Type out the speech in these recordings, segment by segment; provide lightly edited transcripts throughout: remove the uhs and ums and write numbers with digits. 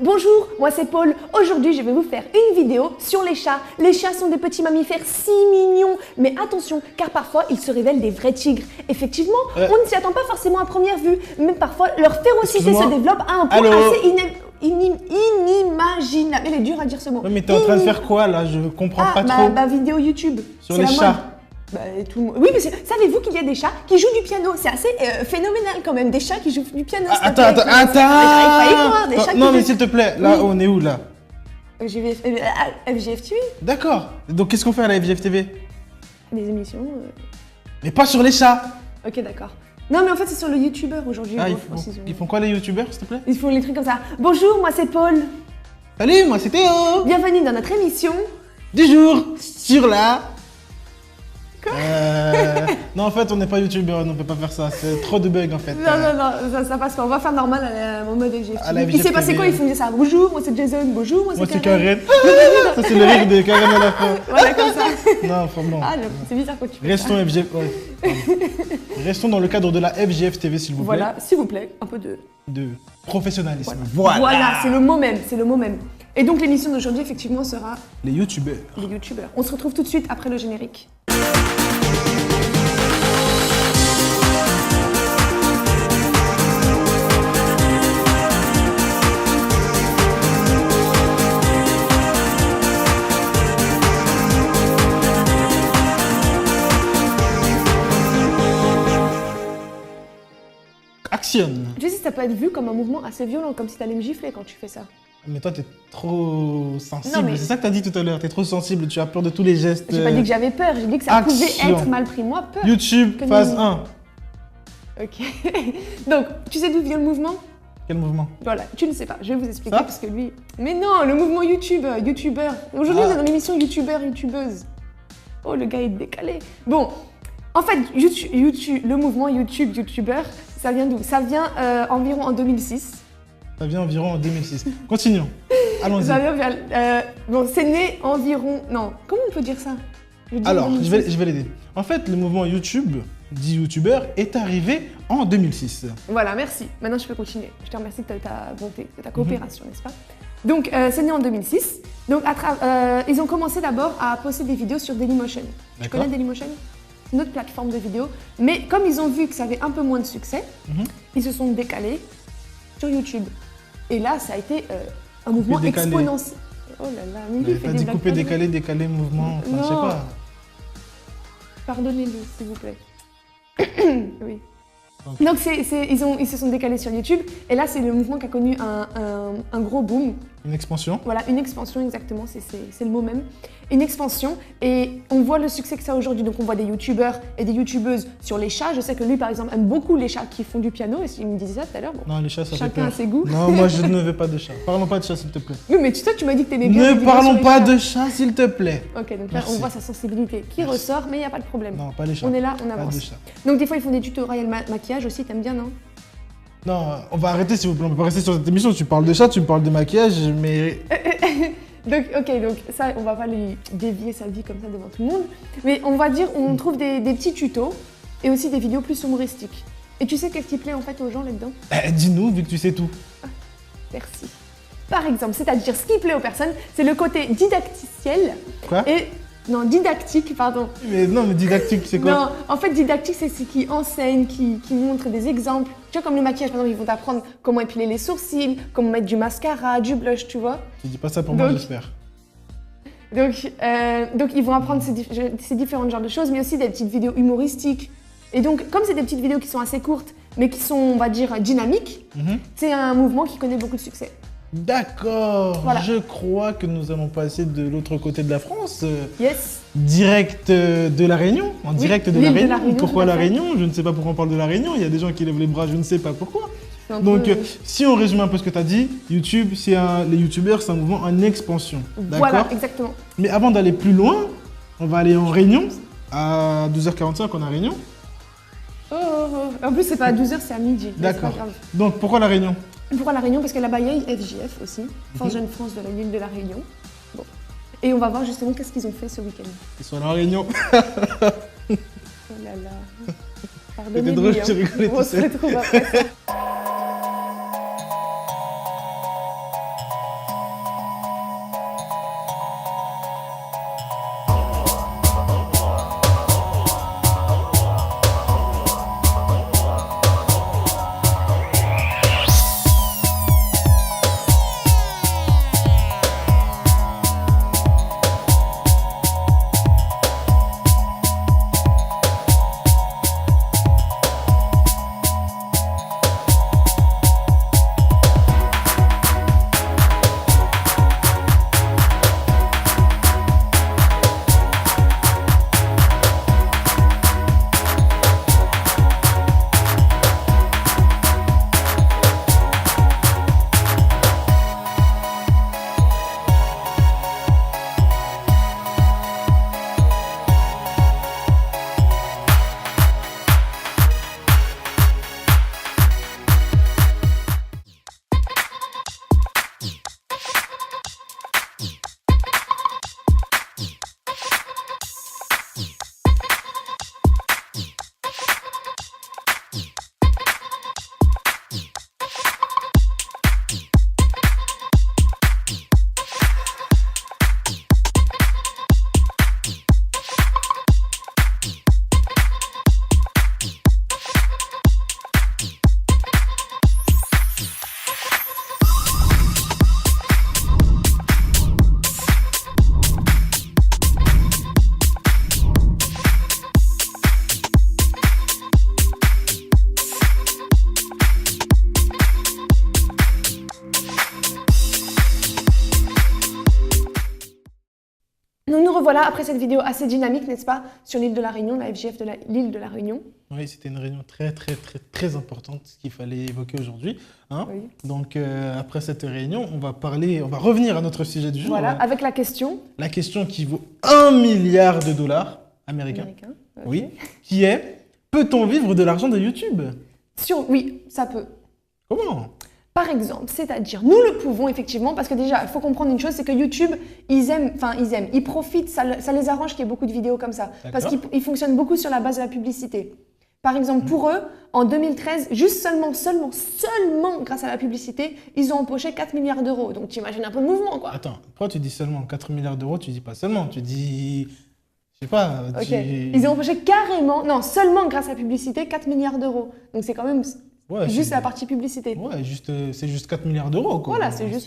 Bonjour, moi c'est Paul. Aujourd'hui, je vais vous faire une vidéo sur les chats. Les chats sont des petits mammifères si mignons. Mais attention, car parfois, ils se révèlent des vrais tigres. Effectivement, on ne s'y attend pas forcément à première vue. Mais parfois, leur férocité se développe à un point assez inimaginable. Il est dur à dire ce mot. Ouais, mais t'es en train de faire quoi là? Je comprends pas trop. Bah, vidéo YouTube. Sur les chats. Bah, oui, mais savez-vous qu'il y a des chats qui jouent du piano? C'est assez phénoménal quand même, des chats qui jouent du piano. Attends. Non, mais s'il te plaît, là, on est où là? FGF TV. D'accord. Donc, qu'est-ce qu'on fait à la FGF TV? Des émissions. Mais pas sur les chats. Ok, d'accord. Non, mais en fait, c'est sur le YouTuber aujourd'hui. Ils font quoi les YouTubers, s'il te plaît? Ils font les trucs comme ça. Bonjour, moi c'est Paul. Salut, moi c'est Théo. Bienvenue dans notre émission du jour sur la... Non, en fait, on n'est pas youtubeur, on ne peut pas faire ça. C'est trop de bugs en fait. Non, ça passe pas. On va faire normal en mode FGF. Il s'est passé quoi? Ils font ça. Bonjour, moi c'est Jason. Bonjour, moi c'est Karen. Ça, c'est le rire de Karen à la fin. Voilà, comme ça. Non, franchement. Ah, c'est bizarre quand tu fais Restons FGF. Restons dans le cadre de la FGF TV, s'il vous plaît. Voilà, s'il vous plaît, un peu de professionnalisme. Voilà, c'est le mot même. C'est le mot même. Et donc, l'émission d'aujourd'hui, effectivement, sera les youtubeurs. Les youtubeurs. On se retrouve tout de suite après le générique. Action. Tu sais, ça peut être vu comme un mouvement assez violent, comme si t'allais me gifler quand tu fais ça. Mais toi, t'es trop sensible. C'est ça que t'as dit tout à l'heure. T'es trop sensible, tu as peur de tous les gestes. J'ai pas dit que j'avais peur, j'ai dit que ça pouvait être mal pris. Moi, peur. YouTube, phase 1. Ok. Donc, tu sais d'où vient le mouvement? Quel mouvement? Voilà, tu ne sais pas. Je vais vous expliquer parce que lui... Mais non, le mouvement YouTubeur. Aujourd'hui, on est dans l'émission YouTubeuse. Oh, le gars est décalé. Bon, en fait, le mouvement YouTubeur, ça vient d'où? Ça vient environ en 2006. Ça vient environ en 2006. Continuons. Allons-y. Ça vient bon, c'est né environ... Non, comment on peut dire ça? Alors, je vais l'aider. En fait, le mouvement YouTube, dit youtubeur, est arrivé en 2006. Voilà, merci. Maintenant, je peux continuer. Je te remercie de ta bonté, de ta coopération, n'est-ce pas? Donc, c'est né en 2006. Donc, ils ont commencé d'abord à poster des vidéos sur Dailymotion. Tu connais Dailymotion? Une autre plateforme de vidéos. Mais comme ils ont vu que ça avait un peu moins de succès, ils se sont décalés sur YouTube. Et là, ça a été un mouvement exponentiel. Oh là là, mais t'as dit couper, décaler, mouvement, enfin, je sais pas. Pardonnez-le, s'il vous plaît. Oui. Okay. Donc, ils se sont décalés sur YouTube. Et là, c'est le mouvement qui a connu un gros boom. Une expansion. Voilà, une expansion, exactement, c'est le mot même. Une expansion, et on voit le succès que ça a aujourd'hui. Donc on voit des youtubeurs et des youtubeuses sur les chats. Je sais que lui, par exemple, aime beaucoup les chats qui font du piano, et il me disait ça tout à l'heure. Bon, non, les chats, ça fait peur. Chacun a ses goûts. Non, moi, je ne veux pas de chats. Parlons pas de chats, s'il te plaît. Oui, mais toi, tu m'as dit que t'aimais bien. Ne parlons pas de chats, s'il te plaît. Ok, donc là, on voit sa sensibilité qui ressort, mais il n'y a pas de problème. Non, pas les chats. On est là, on avance. Pas de chats. Donc des fois, ils font des tutoriels maquillage aussi, t'aimes bien, non? Non, on va arrêter, s'il vous plaît. On peut pas rester sur cette émission. Tu parles de chat, tu me parles de maquillage, mais... Donc, ok, donc ça, on va pas lui dévier sa vie comme ça devant tout le monde. Mais on va dire, on trouve des petits tutos et aussi des vidéos plus humoristiques. Et tu sais qu'est-ce qui plaît en fait aux gens là-dedans? Dis-nous, vu que tu sais tout. Ah, merci. Par exemple, c'est-à-dire ce qui plaît aux personnes, c'est le côté didacticiel. Quoi? Non, didactique, pardon. Mais non, mais didactique, c'est quoi? Non, en fait, didactique, c'est ce qui enseigne, qui montre des exemples. Tu vois, comme le maquillage, par exemple, ils vont t'apprendre comment épiler les sourcils, comment mettre du mascara, du blush, tu vois. Tu dis pas ça pour moi, j'espère. Donc, ils vont apprendre ces différents genres de choses, mais aussi des petites vidéos humoristiques. Et donc, comme c'est des petites vidéos qui sont assez courtes, mais qui sont, on va dire, dynamiques, c'est un mouvement qui connaît beaucoup de succès. D'accord, voilà. Je crois que nous allons passer de l'autre côté de la France. Yes. Direct de la Réunion, en direct de la Réunion. Pourquoi la Réunion? Je ne sais pas pourquoi on parle de la Réunion. Il y a des gens qui lèvent les bras, je ne sais pas pourquoi. Donc, si on résume un peu ce que tu as dit, YouTube, les youtubeurs, c'est un mouvement en expansion. Voilà, exactement. Mais avant d'aller plus loin, on va aller en Réunion. À 12h45, on a Réunion. En plus, c'est pas à 12h, c'est à midi. D'accord. Donc, pourquoi la Réunion? Pourquoi la Réunion? Parce que là-bas, il y a FJF aussi, Force Jeune France de l'île de la Réunion. Bon. Et on va voir justement qu'est-ce qu'ils ont fait ce week-end. Ils sont à la Réunion. Oh là là. Pardonnez-moi. C'était drôle, j'ai rigolé tout seul. On se retrouve après ça. voilà, après cette vidéo assez dynamique, n'est-ce pas, sur l'île de la Réunion, la FGF de l'île de la Réunion. Oui, c'était une réunion très importante qu'il fallait évoquer aujourd'hui. Hein. Oui. Donc, après cette réunion, on va revenir à notre sujet du jour. Voilà, avec la question. La question qui vaut 1 milliard de dollars américains. Okay. Oui, qui est, peut-on vivre de l'argent de YouTube? Oui, ça peut. Comment? Par exemple, c'est-à-dire, nous le pouvons effectivement, parce que déjà, il faut comprendre une chose, c'est que YouTube, ils profitent, ça les arrange qu'il y ait beaucoup de vidéos comme ça. Parce qu'ils fonctionnent beaucoup sur la base de la publicité. Par exemple, pour eux, en 2013, juste seulement grâce à la publicité, ils ont empoché 4 milliards d'euros. Donc, tu imagines un peu le mouvement, quoi. Attends, pourquoi tu dis seulement 4 milliards d'euros? Tu dis pas seulement, tu dis... Je sais pas. Ils ont empoché seulement grâce à la publicité, 4 milliards d'euros. Donc, c'est quand même... Ouais, juste la partie publicité. Ouais, c'est juste 4 milliards d'euros, quoi. Voilà, c'est rien,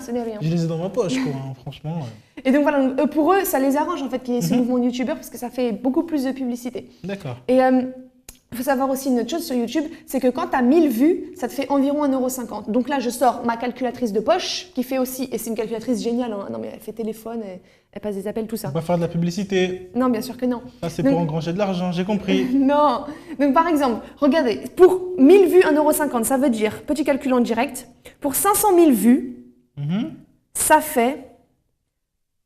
ce n'est rien. Je les ai dans ma poche, quoi, hein, franchement. Ouais. Et donc voilà, pour eux, ça les arrange en fait qu'il y ait ce mouvement de youtubeur parce que ça fait beaucoup plus de publicité. D'accord. Et il faut savoir aussi une autre chose sur YouTube, c'est que quand tu as 1000 vues, ça te fait environ 1,50 €. Donc là, je sors ma calculatrice de poche qui fait aussi, et c'est une calculatrice géniale, hein. Non mais elle fait téléphone, elle passe des appels, tout ça. On va faire de la publicité. Non, bien sûr que non. Ça, c'est pour engranger de l'argent, j'ai compris. Non. Donc par exemple, regardez, pour 1000 vues, 1,50 €, ça veut dire, petit calcul en direct, pour 500 000 vues, ça fait...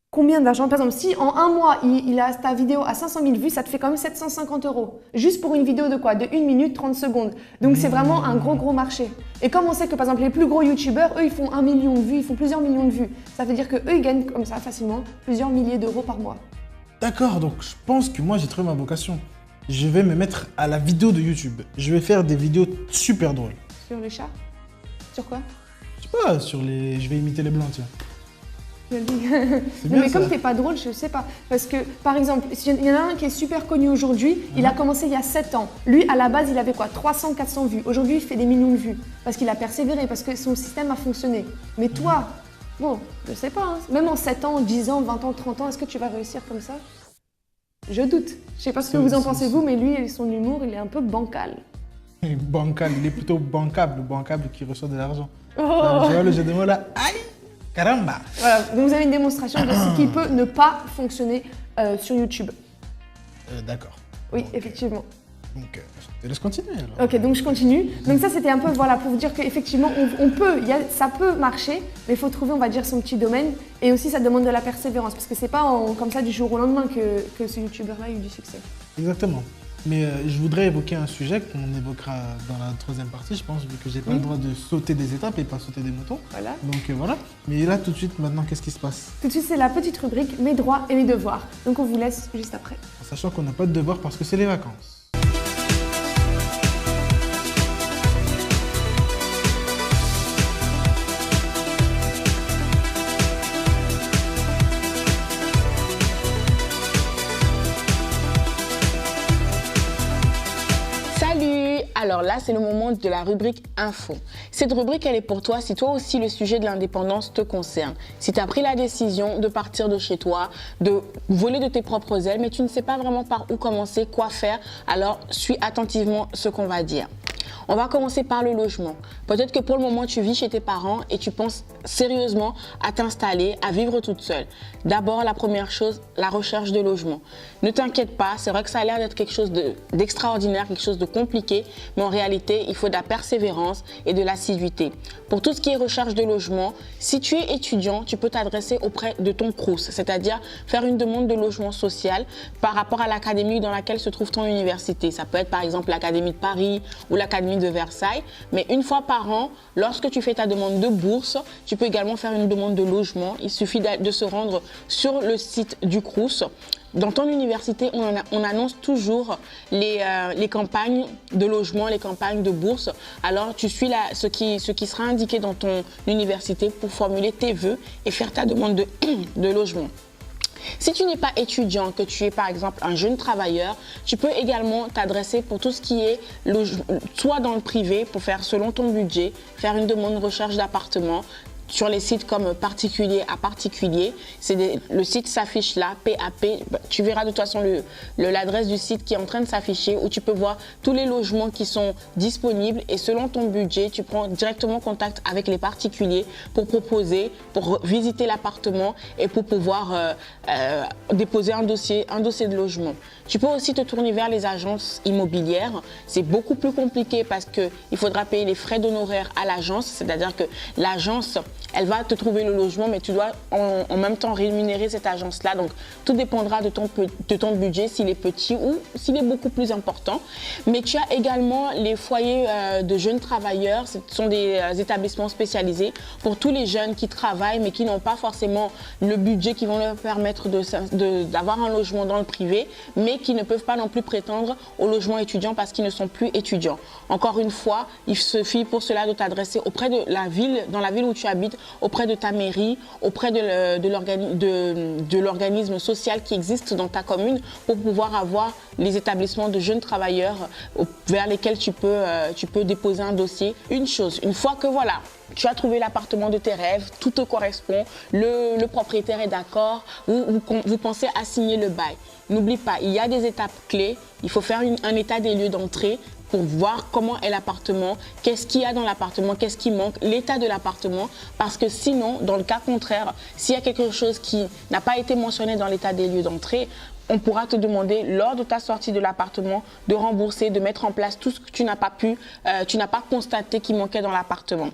Combien d'argent? Par exemple, si en un mois, il a ta vidéo à 500 000 vues, ça te fait quand même 750 €. Juste pour une vidéo de quoi? De 1 minute 30 secondes. Donc, c'est vraiment un gros marché. Et comme on sait que, par exemple, les plus gros youtubeurs, eux, ils font 1 million de vues, ils font plusieurs millions de vues. Ça veut dire qu'eux, ils gagnent comme ça facilement plusieurs milliers d'euros par mois. D'accord, donc je pense que moi, j'ai trouvé ma vocation. Je vais me mettre à la vidéo de YouTube. Je vais faire des vidéos super drôles. Sur les chats? Sur quoi? Je sais pas, je vais imiter les blancs, tiens. Mais comme t'es pas drôle, je sais pas. Parce que, par exemple, il y en a un qui est super connu aujourd'hui, il a commencé il y a 7 ans. Lui, à la base, il avait quoi? 300, 400 vues. Aujourd'hui, il fait des millions de vues. Parce qu'il a persévéré, parce que son système a fonctionné. Mais toi, bon, je sais pas, hein. Même en 7 ans, 10 ans, 20 ans, 30 ans, est-ce que tu vas réussir comme ça? Je doute. Je sais pas ce que vous en pensez vous, mais lui, son humour, il est un peu bancal. Bancal, il est plutôt bancable qui reçoit de l'argent. Tu vois le jeu de mots là? Aïe! Caramba! Voilà, donc vous avez une démonstration de ce qui peut ne pas fonctionner sur YouTube. D'accord. Oui, donc, effectivement. Donc, je te laisse continuer alors. Ok, donc je continue. Donc ça, c'était un peu voilà, pour vous dire qu'effectivement, ça peut marcher, mais il faut trouver, on va dire, son petit domaine. Et aussi, ça demande de la persévérance, parce que c'est pas comme ça du jour au lendemain que ce youtubeur-là a eu du succès. Exactement. Mais je voudrais évoquer un sujet qu'on évoquera dans la troisième partie, je pense, vu que j'ai pas le droit de sauter des étapes et pas sauter des moutons. Voilà. Donc voilà. Mais là, tout de suite, maintenant, qu'est-ce qui se passe? Tout de suite, c'est la petite rubrique Mes droits et mes devoirs. Donc on vous laisse juste après. En sachant qu'on n'a pas de devoirs parce que c'est les vacances. Alors là, c'est le moment de la rubrique Info. Cette rubrique, elle est pour toi si toi aussi le sujet de l'indépendance te concerne. Si tu as pris la décision de partir de chez toi, de voler de tes propres ailes, mais tu ne sais pas vraiment par où commencer, quoi faire, alors suis attentivement ce qu'on va dire. On va commencer par le logement. Peut-être que pour le moment, tu vis chez tes parents et tu penses sérieusement à t'installer, à vivre toute seule. D'abord, la première chose, la recherche de logement. Ne t'inquiète pas, c'est vrai que ça a l'air d'être quelque chose d'extraordinaire, quelque chose de compliqué, mais en réalité, il faut de la persévérance et de l'assiduité. Pour tout ce qui est recherche de logement, si tu es étudiant, tu peux t'adresser auprès de ton Crous, c'est-à-dire faire une demande de logement social par rapport à l'académie dans laquelle se trouve ton université. Ça peut être par exemple l'Académie de Paris ou l'Académie de Versailles, mais une fois par an, lorsque tu fais ta demande de bourse, tu peux également faire une demande de logement. Il suffit de se rendre sur le site du Crous. Dans ton université, on annonce toujours les campagnes de logement, les campagnes de bourse. Alors, tu suis ce qui sera indiqué dans ton université pour formuler tes vœux et faire ta demande de logement. Si tu n'es pas étudiant, que tu es par exemple un jeune travailleur, tu peux également t'adresser pour tout ce qui est soit dans le privé pour faire selon ton budget, faire une demande de recherche d'appartement, sur les sites comme particulier à particulier. Le site s'affiche là, PAP. Tu verras de toute façon l'adresse du site qui est en train de s'afficher où tu peux voir tous les logements qui sont disponibles et selon ton budget, tu prends directement contact avec les particuliers pour proposer, pour visiter l'appartement et pour pouvoir déposer un dossier de logement. Tu peux aussi te tourner vers les agences immobilières. C'est beaucoup plus compliqué parce qu'il faudra payer les frais d'honoraires à l'agence, c'est-à-dire que l'agence, elle va te trouver le logement, mais tu dois en même temps rémunérer cette agence-là. Donc, tout dépendra de ton budget, s'il est petit ou s'il est beaucoup plus important. Mais tu as également les foyers de jeunes travailleurs. Ce sont des établissements spécialisés pour tous les jeunes qui travaillent, mais qui n'ont pas forcément le budget qui vont leur permettre d'avoir un logement dans le privé, mais qui ne peuvent pas non plus prétendre au logement étudiant parce qu'ils ne sont plus étudiants. Encore une fois, il suffit pour cela de t'adresser auprès de la ville, dans la ville où tu habites, auprès de ta mairie, auprès de l'organisme social qui existe dans ta commune pour pouvoir avoir les établissements de jeunes travailleurs vers lesquels tu peux déposer un dossier. Une chose, une fois que voilà, tu as trouvé l'appartement de tes rêves, tout te correspond, le propriétaire est d'accord, vous pensez à signer le bail. N'oublie pas, il y a des étapes clés, il faut faire un état des lieux d'entrée pour voir comment est l'appartement, qu'est-ce qu'il y a dans l'appartement, qu'est-ce qui manque, l'état de l'appartement, parce que sinon, dans le cas contraire, s'il y a quelque chose qui n'a pas été mentionné dans l'état des lieux d'entrée, on pourra te demander lors de ta sortie de l'appartement de rembourser, de mettre en place tout ce que tu n'as pas constaté qui manquait dans l'appartement.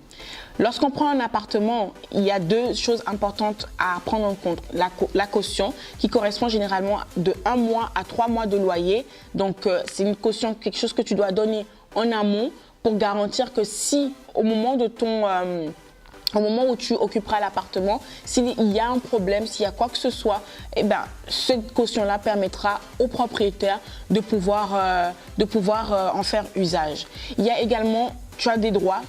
Lorsqu'on prend un appartement, il y a deux choses importantes à prendre en compte. La caution qui correspond généralement de 1 mois à 3 mois de loyer. Donc c'est une caution, quelque chose que tu dois donner en amont pour garantir que si au moment où tu occuperas l'appartement, s'il y a un problème, s'il y a quoi que ce soit, eh ben, cette caution-là permettra au propriétaire de pouvoir en faire usage. Il y a également, tu as des droits.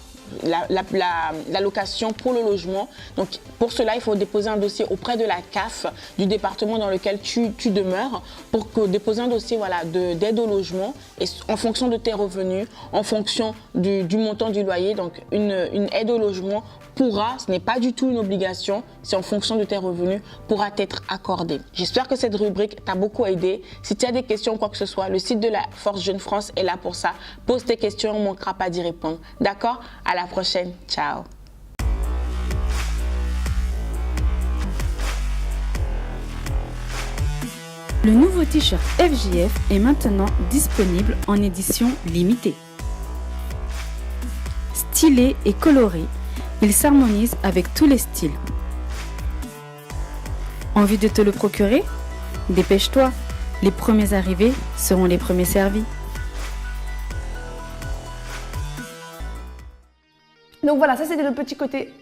La location pour le logement. Donc, pour cela, il faut déposer un dossier auprès de la CAF du département dans lequel tu demeures pour déposer un dossier d'aide au logement et en fonction de tes revenus, en fonction du montant du loyer. Donc, une aide au logement ce n'est pas du tout une obligation, c'est en fonction de tes revenus, pourra t'être accordée. J'espère que cette rubrique t'a beaucoup aidé. Si tu as des questions ou quoi que ce soit, le site de la Force Jeune France est là pour ça. Pose tes questions, on ne manquera pas d'y répondre. D'accord? À la prochaine. Ciao. Le nouveau t-shirt FJF est maintenant disponible en édition limitée. Stylé et coloré, il s'harmonise avec tous les styles. Envie de te le procurer? Dépêche-toi, les premiers arrivés seront les premiers servis. Donc voilà, ça c'était le petit côté...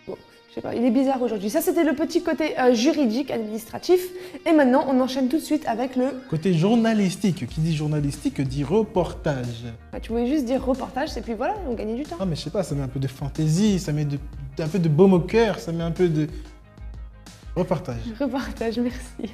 Bon, je sais pas, il est bizarre aujourd'hui. Ça c'était le petit côté juridique, administratif. Et maintenant, on enchaîne tout de suite avec le... Côté journalistique. Qui dit journalistique dit reportage. Bah, tu voulais juste dire reportage, et puis voilà, on gagnait du temps. Ah mais je sais pas, ça met un peu de fantaisie, ça met un peu de baume au cœur, ça met un peu de... Reportage. Reportage, merci.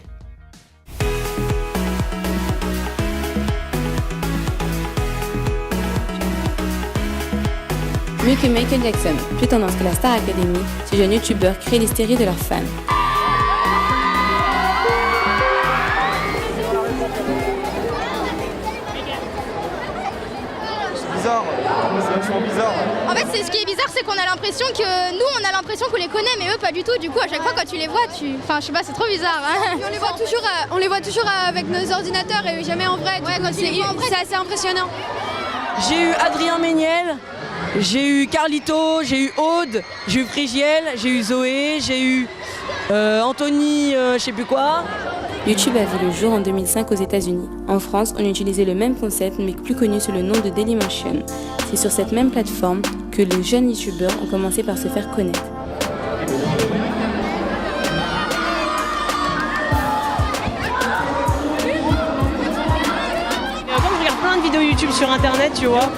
Mieux que Michael Jackson, plus tendance que la Star Academy, ces jeunes youtubeurs créent l'hystérie de leurs fans. Bizarre, c'est vachement bizarre. En fait, ce qui est bizarre, c'est qu'on a l'impression que nous, on a l'impression qu'on les connaît, mais eux, pas du tout. Du coup, à chaque fois, quand tu les vois, Enfin, je sais pas, c'est trop bizarre. Hein. On les voit toujours avec nos ordinateurs et jamais en vrai. Ouais, quand c'est assez impressionnant. J'ai eu Adrien Méniel, j'ai eu Carlito, j'ai eu Aude, j'ai eu Frigiel, j'ai eu Zoé, j'ai eu Anthony, je sais plus quoi. YouTube a vu le jour en 2005 aux États-Unis. En France, on utilisait le même concept, mais plus connu sous le nom de Dailymotion. C'est sur cette même plateforme que les jeunes youtubeurs ont commencé par se faire connaître. Vidéos YouTube sur internet, tu vois,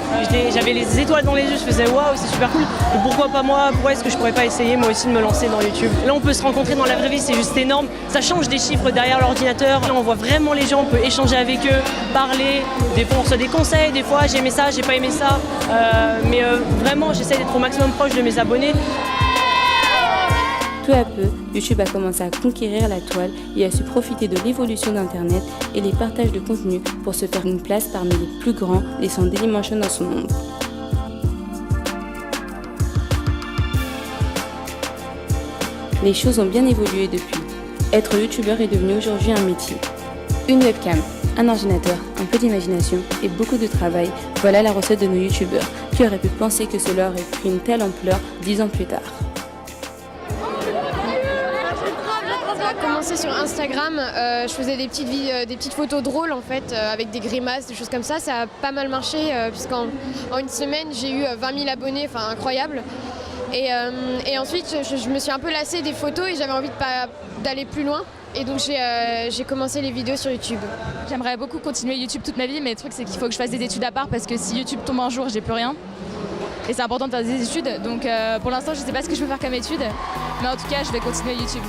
j'avais les étoiles dans les yeux, je faisais waouh, c'est super cool, et pourquoi pas moi, pourquoi est-ce que je pourrais pas essayer moi aussi de me lancer dans YouTube. Là on peut se rencontrer dans la vraie vie, c'est juste énorme, ça change des chiffres derrière l'ordinateur, là on voit vraiment les gens, on peut échanger avec eux, parler, des fois on reçoit des conseils, des fois j'ai aimé ça, j'ai pas aimé ça, mais vraiment j'essaie d'être au maximum proche de mes abonnés. Peu à peu, YouTube a commencé à conquérir la toile et a su profiter de l'évolution d'Internet et les partages de contenu pour se faire une place parmi les plus grands, laissant Dailymotion dans son ombre. Les choses ont bien évolué depuis. Être youtubeur est devenu aujourd'hui un métier. Une webcam, un ordinateur, un peu d'imagination et beaucoup de travail, voilà la recette de nos youtubeurs. Qui aurait pu penser que cela aurait pris une telle ampleur 10 ans plus tard? Ça a commencé sur Instagram, je faisais des petites photos drôles en fait, avec des grimaces, des choses comme ça. Ça a pas mal marché puisqu'en une semaine j'ai eu 20 000 abonnés, enfin incroyable. Et ensuite je me suis un peu lassée des photos et j'avais envie d'aller plus loin. Et donc j'ai commencé les vidéos sur YouTube. J'aimerais beaucoup continuer YouTube toute ma vie, mais le truc c'est qu'il faut que je fasse des études à part parce que si YouTube tombe un jour, j'ai plus rien. Et c'est important de faire des études, donc pour l'instant je sais pas ce que je veux faire comme études, mais en tout cas je vais continuer YouTube.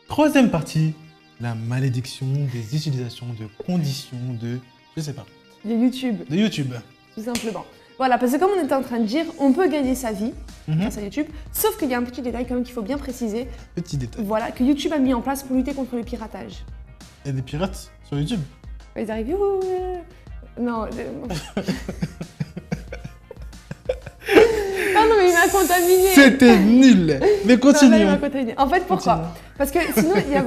Troisième partie, la malédiction des utilisations de conditions de, je sais pas, De YouTube, de YouTube. tout simplement. Voilà, parce que comme on était en train de dire, on peut gagner sa vie grâce à YouTube, sauf qu'il y a un petit détail quand même qu'il faut bien préciser. Petit détail. Voilà, que YouTube a mis en place pour lutter contre le piratage. Il y a des pirates sur YouTube. Ils arrivent, youhou, non. Pardon, mais il m'a contaminé. C'était nul. Mais Non, là, il continuons. m'a contaminé. En fait, pourquoi? Continuons. Parce que sinon, il y a...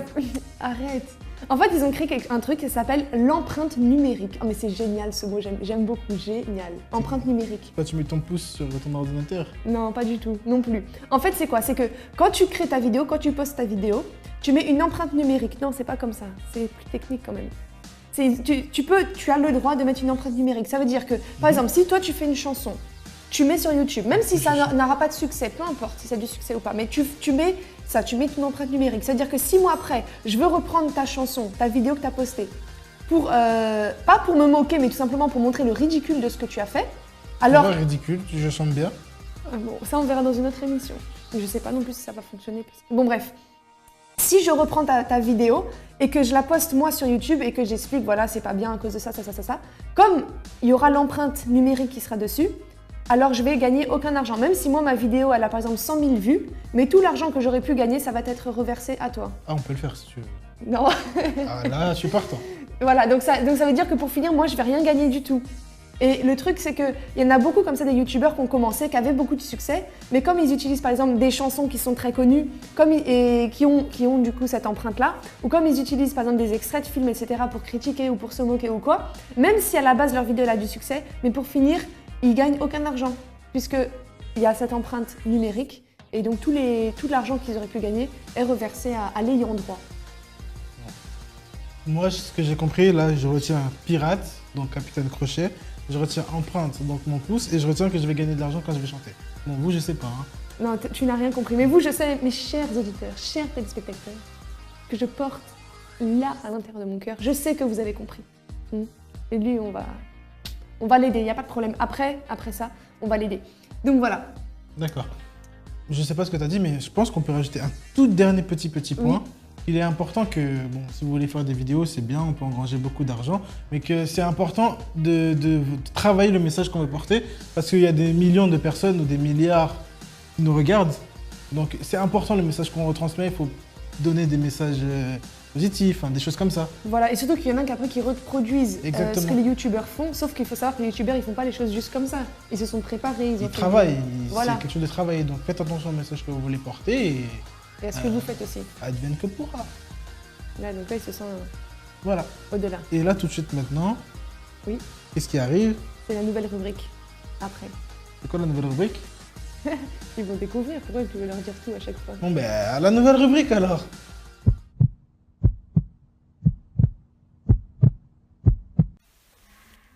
Arrête. En fait, ils ont créé un truc qui s'appelle l'empreinte numérique. Oh, mais c'est génial ce mot, j'aime beaucoup, génial. Empreinte numérique. Toi, tu mets ton pouce sur ton ordinateur. Non, pas du tout, non plus. En fait, c'est quoi? C'est que quand tu crées ta vidéo, quand tu postes ta vidéo, tu mets une empreinte numérique. Non, c'est pas comme ça, c'est plus technique quand même. Tu as le droit de mettre une empreinte numérique. Ça veut dire que, par exemple, si toi tu fais une chanson, tu mets sur YouTube, même si ça n'aura pas de succès, peu importe si ça a du succès ou pas, mais tu mets ça, tu mets une empreinte numérique. C'est-à-dire que 6 mois après, je veux reprendre ta chanson, ta vidéo que tu as postée, pas pour me moquer, mais tout simplement pour montrer le ridicule de ce que tu as fait. Alors, C'est pas ridicule, je chante bien. bon, ça on verra dans une autre émission. Je sais pas non plus si ça va fonctionner. Bon bref, si je reprends ta vidéo et que je la poste moi sur YouTube et que j'explique, voilà, c'est pas bien à cause de ça, comme il y aura l'empreinte numérique qui sera dessus, alors je vais gagner aucun argent. Même si moi ma vidéo elle a par exemple 100 000 vues, mais tout l'argent que j'aurais pu gagner, ça va être reversé à toi. Ah, on peut le faire si tu veux. Non. Ah là, je suis partant. Voilà, donc ça veut dire que pour finir, moi je vais rien gagner du tout. Et le truc, c'est qu'il y en a beaucoup comme ça des youtubeurs qui ont commencé, qui avaient beaucoup de succès, mais comme ils utilisent par exemple des chansons qui sont très connues, et qui ont du coup cette empreinte-là, ou comme ils utilisent par exemple des extraits de films, etc. pour critiquer ou pour se moquer ou quoi, même si à la base leur vidéo a du succès, mais pour finir, ils gagnent aucun argent, puisqu'il y a cette empreinte numérique, et donc tout l'argent qu'ils auraient pu gagner est reversé à l'ayant droit. Moi, ce que j'ai compris, là, je retiens pirate, donc Capitaine Crochet. Je retiens empreinte, donc mon pouce, et je retiens que je vais gagner de l'argent quand je vais chanter. Bon, vous, je sais pas. Hein. Non, tu n'as rien compris. Mais vous, je sais, mes chers auditeurs, chers téléspectateurs, que je porte là, à l'intérieur de mon cœur. Je sais que vous avez compris. Et lui, on va l'aider, il n'y a pas de problème. Après ça, on va l'aider. Donc voilà. D'accord. Je sais pas ce que tu as dit, mais je pense qu'on peut rajouter un tout dernier petit point. Oui. Il est important que, bon, si vous voulez faire des vidéos, c'est bien, on peut engranger beaucoup d'argent, mais que c'est important de travailler le message qu'on veut porter, parce qu'il y a des millions de personnes ou des milliards qui nous regardent. Donc c'est important le message qu'on retransmet, il faut donner des messages positifs, hein, des choses comme ça. Voilà, et surtout qu'il y en a qu'après qui reproduisent ce Exactement. que les youtubeurs font, sauf qu'il faut savoir que les youtubeurs, ils font pas les choses juste comme ça. Ils se sont préparés, ils travaillent, Voilà. C'est quelque chose de travaillé, donc faites attention au message que vous voulez porter et à ce que vous faites aussi. Advienne que pourra. Là, donc là, ils se sentent voilà. Au-delà. Et là, tout de suite maintenant, oui. Qu'est-ce qui arrive? C'est la nouvelle rubrique, après. C'est quoi la nouvelle rubrique? Ils vont découvrir, pourquoi tu veux leur dire tout à chaque fois? Bon ben, à la nouvelle rubrique alors.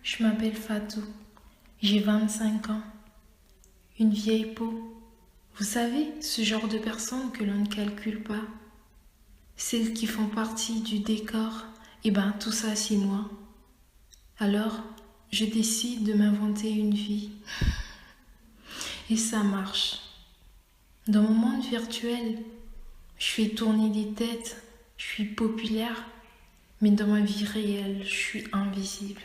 Je m'appelle Fatou, j'ai 25 ans. Une vieille peau. Vous savez, ce genre de personne que l'on ne calcule pas. celles qui font partie du décor, et ben tout ça c'est moi. Alors, je décide de m'inventer une vie. Et ça marche. Dans mon monde virtuel, je fais tourner des têtes, je suis populaire, mais dans ma vie réelle, je suis invisible.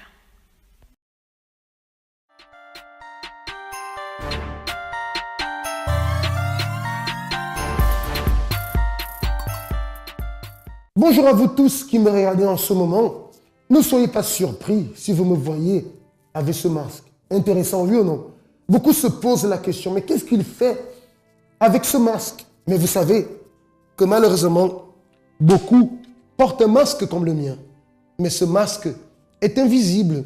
Bonjour à vous tous qui me regardez en ce moment. Ne soyez pas surpris si vous me voyez avec ce masque. Intéressant, oui ou non? Beaucoup se posent la question, mais qu'est-ce qu'il fait avec ce masque? Mais vous savez que malheureusement, beaucoup portent un masque comme le mien. Mais ce masque est invisible.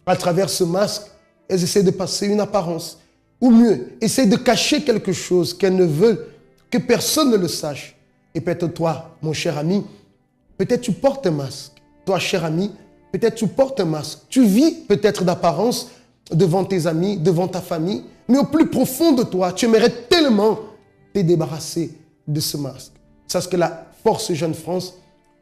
À travers ce masque, elles essaient de passer une apparence. Ou mieux, essaient de cacher quelque chose qu'elles ne veulent que personne ne le sache. Et peut-être toi, mon cher ami, peut-être tu portes un masque. Toi, cher ami, peut-être tu portes un masque. Tu vis peut-être d'apparence devant tes amis, devant ta famille, mais au plus profond de toi, tu aimerais tellement te débarrasser de ce masque. Sache que la Force Jeune France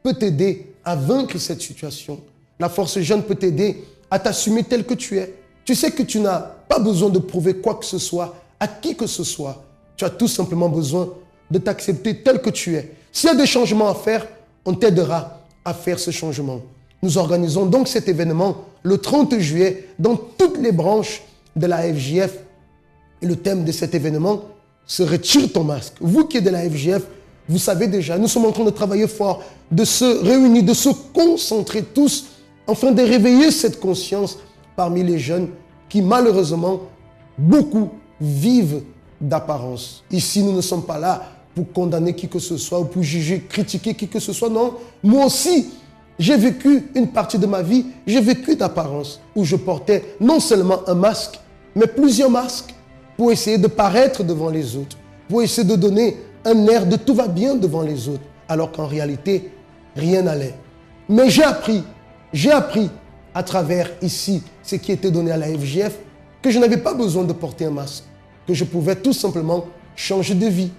peut t'aider à vaincre cette situation. La Force Jeune peut t'aider à t'assumer tel que tu es. Tu sais que tu n'as pas besoin de prouver quoi que ce soit à qui que ce soit. Tu as tout simplement besoin de t'accepter tel que tu es. S'il y a des changements à faire, on t'aidera à faire ce changement. Nous organisons donc cet événement le 30 juillet dans toutes les branches de la FJF. Et le thème de cet événement se retire ton masque. Vous qui êtes de la FJF, vous savez déjà, nous sommes en train de travailler fort, de se réunir, de se concentrer tous, afin de réveiller cette conscience parmi les jeunes qui malheureusement, beaucoup vivent d'apparence. Ici, nous ne sommes pas là pour condamner qui que ce soit ou pour juger, critiquer qui que ce soit. Non, moi aussi, j'ai vécu une partie de ma vie, j'ai vécu d'apparence où je portais non seulement un masque, mais plusieurs masques pour essayer de paraître devant les autres, pour essayer de donner un air de tout va bien devant les autres, alors qu'en réalité, rien n'allait. Mais j'ai appris à travers ici ce qui était donné à la FJF que je n'avais pas besoin de porter un masque, que je pouvais tout simplement changer de vie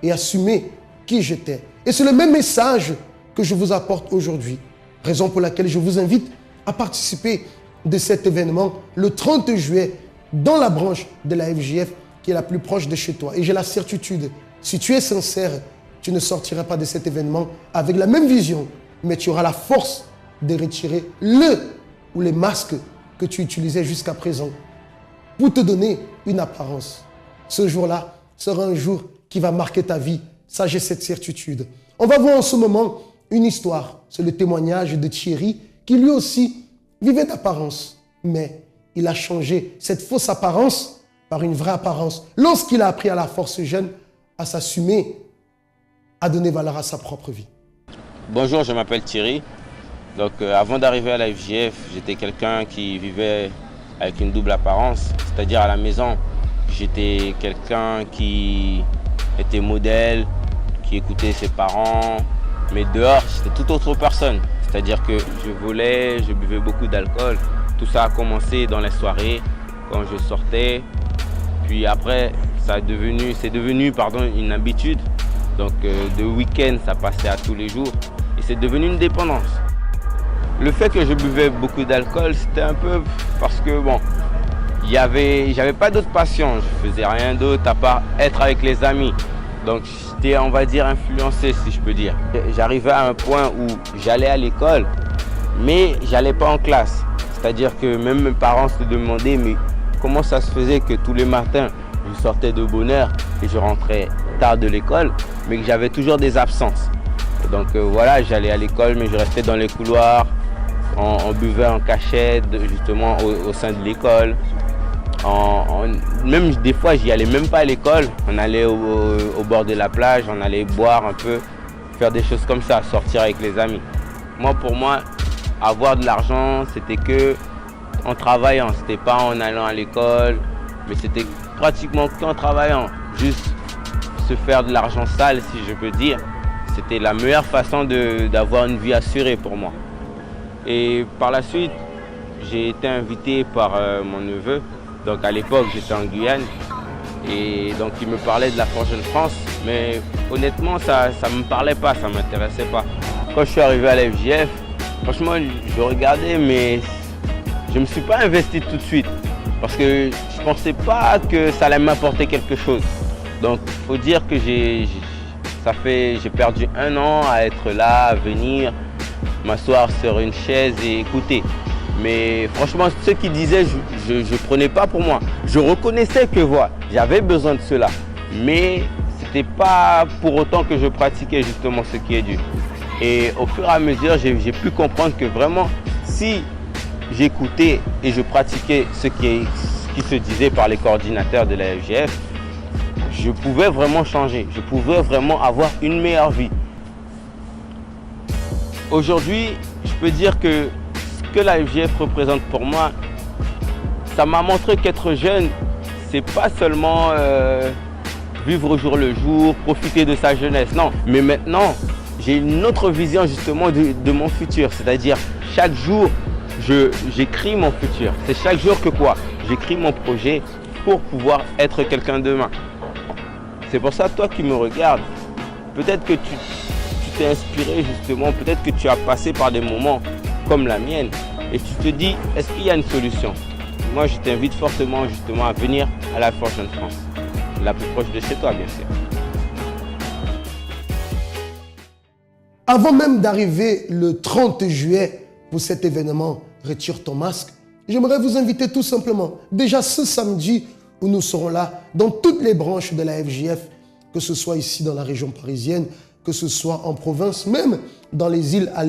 et assumer qui j'étais. Et c'est le même message que je vous apporte aujourd'hui. Raison pour laquelle je vous invite à participer de cet événement le 30 juillet dans la branche de la FJF qui est la plus proche de chez toi. Et j'ai la certitude, si tu es sincère, tu ne sortiras pas de cet événement avec la même vision, mais tu auras la force de retirer les masques que tu utilisais jusqu'à présent pour te donner une apparence. Ce jour-là sera un jour qui va marquer ta vie. Ça, j'ai cette certitude. On va voir en ce moment une histoire. C'est le témoignage de Thierry qui lui aussi vivait d'apparence. Mais il a changé cette fausse apparence par une vraie apparence. Lorsqu'il a appris à la Force Jeune à s'assumer, à donner valeur à sa propre vie. Bonjour, je m'appelle Thierry. Donc avant d'arriver à la FJF, j'étais quelqu'un qui vivait avec une double apparence. C'est-à-dire à la maison, j'étais quelqu'un qui était modèle, qui écoutait ses parents. Mais dehors, j'étais toute autre personne. C'est-à-dire que je volais, je buvais beaucoup d'alcool. Tout ça a commencé dans les soirées, quand je sortais. Puis après, c'est devenu une habitude. Donc de week-end, ça passait à tous les jours. Et c'est devenu une dépendance. Le fait que je buvais beaucoup d'alcool, c'était un peu parce que bon, j'avais pas d'autre passion. Je faisais rien d'autre à part être avec les amis. Donc j'étais, on va dire, influencé, si je peux dire. J'arrivais à un point où j'allais à l'école, mais j'allais pas en classe. C'est-à-dire que même mes parents se demandaient, mais comment ça se faisait que tous les matins, je sortais de bonne heure et je rentrais tard de l'école, mais que j'avais toujours des absences. Et donc voilà, j'allais à l'école, mais je restais dans les couloirs, on buvait en cachette, justement au sein de l'école. Même des fois, j'y allais même pas à l'école. On allait au bord de la plage, on allait boire un peu, faire des choses comme ça, sortir avec les amis. Pour moi, avoir de l'argent, c'était que en travaillant. C'était pas en allant à l'école, mais c'était pratiquement qu'en travaillant. Juste se faire de l'argent sale, si je peux dire. C'était la meilleure façon d'avoir une vie assurée pour moi. Et par la suite, j'ai été invité par mon neveu. Donc à l'époque, j'étais en Guyane. Et donc il me parlait de la Forge Jeune France, mais honnêtement ça ne me parlait pas, ça ne m'intéressait pas. Quand je suis arrivé à la FJF, franchement je regardais, mais je ne me suis pas investi tout de suite. Parce que je ne pensais pas que ça allait m'apporter quelque chose. Donc il faut dire que j'ai perdu 1 an à être là, à venir m'asseoir sur une chaise et écouter. Mais franchement, ce qu'ils disaient, je ne prenais pas pour moi. Je reconnaissais que voilà, j'avais besoin de cela. Mais ce n'était pas pour autant que je pratiquais justement ce qui est dû. Et au fur et à mesure, j'ai pu comprendre que vraiment, si j'écoutais et je pratiquais ce qui se disait par les coordinateurs de la FJF, je pouvais vraiment changer. Je pouvais vraiment avoir une meilleure vie. Aujourd'hui, je peux dire que ce que la FJF représente pour moi, ça m'a montré qu'être jeune, c'est pas seulement vivre au jour le jour, profiter de sa jeunesse. Non, mais maintenant, j'ai une autre vision justement de mon futur. C'est-à-dire, chaque jour, j'écris mon futur. C'est chaque jour que quoi? J'écris mon projet pour pouvoir être quelqu'un demain. C'est pour ça, toi qui me regardes, peut-être que tu t'es inspiré justement, peut-être que tu as passé par des moments comme la mienne et tu te dis, est-ce qu'il y a une solution? Moi, je t'invite fortement justement à venir à la Forge Jeune France, la plus proche de chez toi, bien sûr. Avant même d'arriver le 30 juillet pour cet événement Retire ton masque, j'aimerais vous inviter tout simplement, déjà ce samedi où nous serons là, dans toutes les branches de la FJF, que ce soit ici dans la région parisienne, que ce soit en province, même dans les îles, à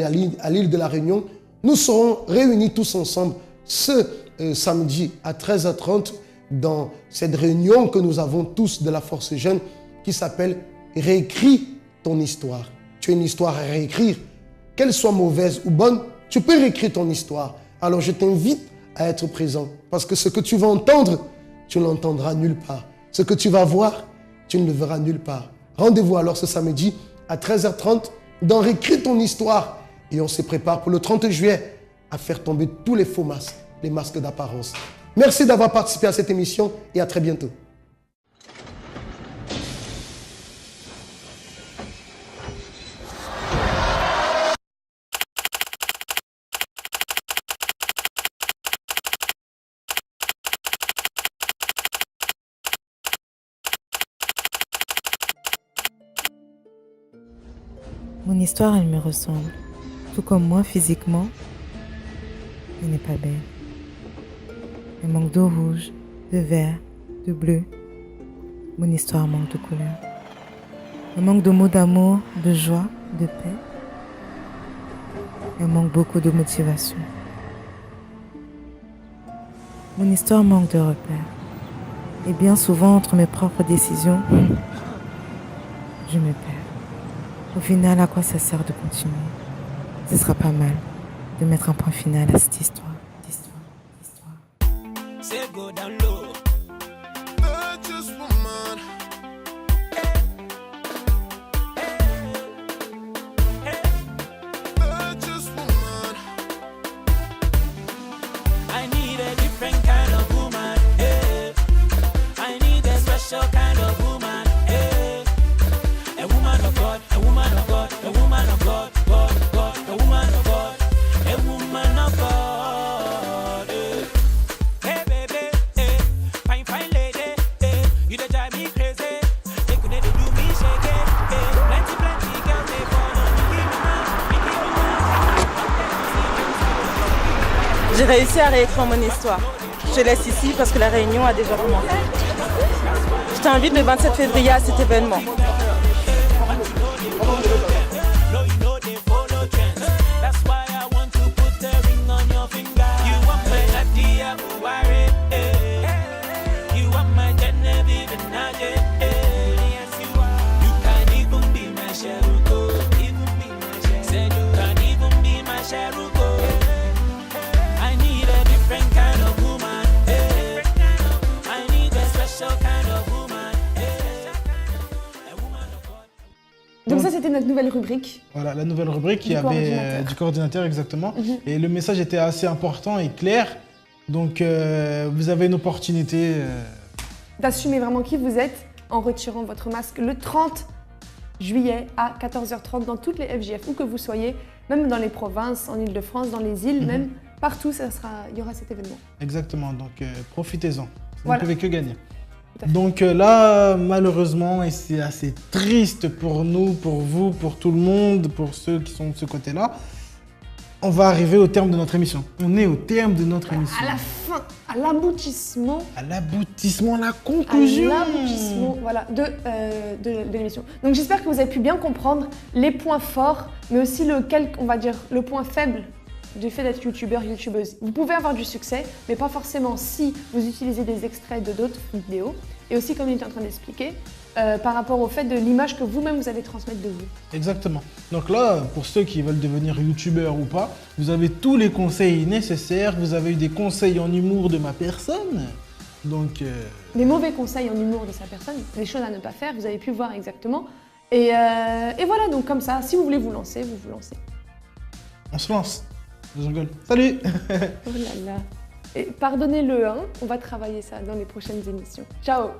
l'île de la Réunion, nous serons réunis tous ensemble ce samedi à 13h30 dans cette réunion que nous avons tous de la Force Jeune qui s'appelle « Réécris ton histoire ». Tu as une histoire à réécrire, qu'elle soit mauvaise ou bonne, tu peux réécrire ton histoire. Alors je t'invite à être présent parce que ce que tu vas entendre, tu ne l'entendras nulle part. Ce que tu vas voir, tu ne le verras nulle part. Rendez-vous alors ce samedi à 13h30 dans Réécris ton histoire. Et on se prépare pour le 30 juillet à faire tomber tous les faux masques, les masques d'apparence. Merci d'avoir participé à cette émission et à très bientôt. Mon histoire, elle me ressemble. Tout comme moi, physiquement, elle n'est pas belle. Elle manque de rouge, de vert, de bleu. Mon histoire manque de couleur. Elle manque de mots d'amour, de joie, de paix. Elle manque beaucoup de motivation. Mon histoire manque de repères. Et bien souvent, entre mes propres décisions, je me perds. Au final, à quoi ça sert de continuer? Ce sera pas mal de mettre un point final à cette histoire. J'ai réussi à réécrire mon histoire. Je te laisse ici parce que la réunion a déjà commencé. Je t'invite le 27 février à cet événement. Donc ça, c'était notre nouvelle rubrique. Voilà, la nouvelle rubrique, il y avait du coordinateur, exactement. Et le message était assez important et clair. Donc, vous avez une opportunité d'assumer vraiment qui vous êtes en retirant votre masque le 30 juillet à 14h30 dans toutes les FJF, où que vous soyez, même dans les provinces, en Ile-de-France, dans les îles, même partout, il y aura cet événement. Exactement, donc profitez-en, vous Voilà. ne pouvez que gagner. Donc là, malheureusement, et c'est assez triste pour nous, pour vous, pour tout le monde, pour ceux qui sont de ce côté-là, on va arriver au terme de notre émission. On est au terme de notre émission. À la fin, à l'aboutissement. À l'aboutissement, la conclusion. À l'aboutissement, voilà, de l'émission. Donc j'espère que vous avez pu bien comprendre les points forts, mais aussi on va dire, le point faible du fait d'être youtubeur, youtubeuse. Vous pouvez avoir du succès, mais pas forcément si vous utilisez des extraits de d'autres vidéos. Et aussi, comme il était en train d'expliquer, par rapport au fait de l'image que vous-même vous allez transmettre de vous. Exactement. Donc là, pour ceux qui veulent devenir youtubeur ou pas, vous avez tous les conseils nécessaires. Vous avez eu des conseils en humour de ma personne. Donc... Des mauvais conseils en humour de sa personne, des choses à ne pas faire, vous avez pu voir exactement. Et voilà, donc comme ça, si vous voulez vous lancer, vous vous lancez. On se lance. Je rigole. Salut. Oh là là. Et pardonnez-le, hein, on va travailler ça dans les prochaines émissions. Ciao.